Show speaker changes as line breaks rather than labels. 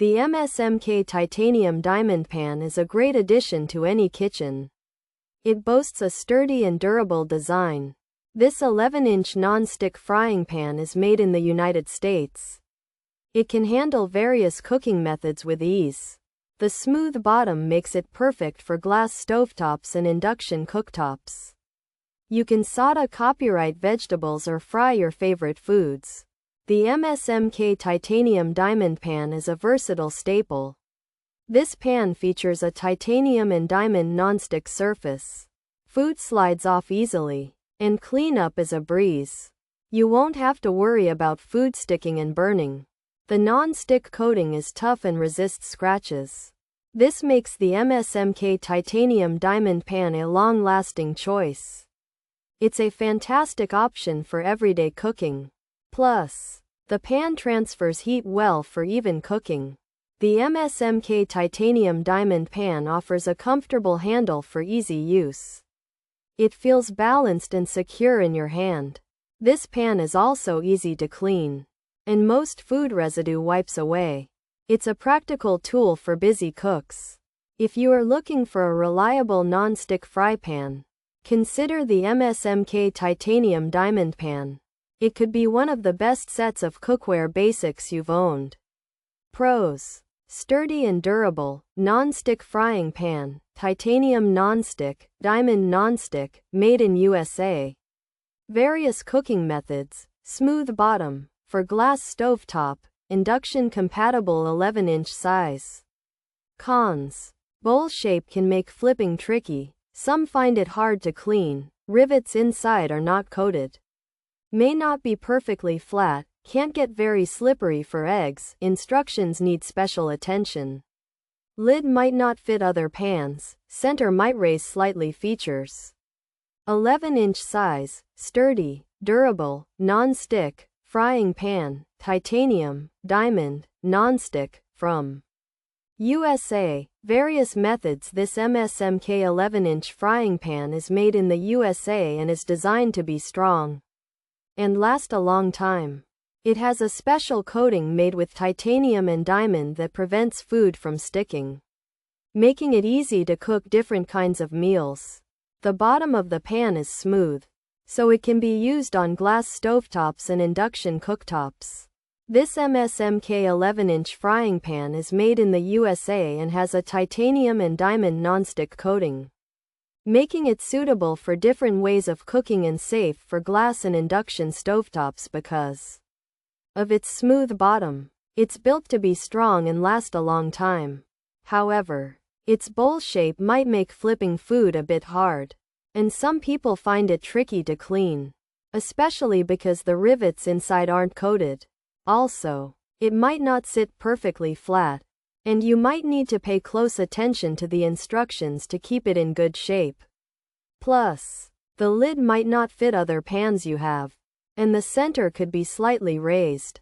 The MsMk Titanium Diamond Pan is a great addition to any kitchen. It boasts a sturdy and durable design. This 11-inch non-stick frying pan is made in the United States. It can handle various cooking methods with ease. The smooth bottom makes it perfect for glass stovetops and induction cooktops. You can sautã copyright vegetables or fry your favorite foods. The MsMk Titanium Diamond Pan is a versatile staple. This pan features a titanium and diamond nonstick surface. Food slides off easily, and cleanup is a breeze. You won't have to worry about food sticking and burning. The non-stick coating is tough and resists scratches. This makes the MsMk Titanium Diamond Pan a long-lasting choice. It's a fantastic option for everyday cooking. Plus, the pan transfers heat well for even cooking. The MsMk Titanium Diamond Pan offers a comfortable handle for easy use. It feels balanced and secure in your hand. This pan is also easy to clean, and most food residue wipes away. It's a practical tool for busy cooks. If you are looking for a reliable non-stick fry pan, consider the MsMk Titanium Diamond Pan. It could be one of the best sets of cookware basics you've owned. Pros: sturdy and durable, non-stick frying pan, titanium non-stick, diamond non-stick, made in USA. Various cooking methods: smooth bottom, for glass stovetop, induction compatible 11-inch size. Cons: bowl shape can make flipping tricky. Some find it hard to clean. Rivets inside are not coated. May not be perfectly flat, can't get very slippery for eggs. Instructions need special attention. Lid might not fit other pans. Center might raise slightly. Features: 11-inch size, sturdy, durable, non-stick, frying pan, titanium, diamond, non-stick, from USA. Various methods. This MsMk 11-inch frying pan is made in the USA and is designed to be strong and last a long time. It has a special coating made with titanium and diamond that prevents food from sticking, making it easy to cook different kinds of meals. The bottom of the pan is smooth, so it can be used on glass stovetops and induction cooktops. This MsMk 11-inch frying pan is made in the USA and has a titanium and diamond nonstick coating, making it suitable for different ways of cooking and safe for glass and induction stovetops because of its smooth bottom. It's built to be strong and last a long time. However, its bowl shape might make flipping food a bit hard, and some people find it tricky to clean, especially because the rivets inside aren't coated. Also, it might not sit perfectly flat, and you might need to pay close attention to the instructions to keep it in good shape. Plus, the lid might not fit other pans you have, and the center could be slightly raised.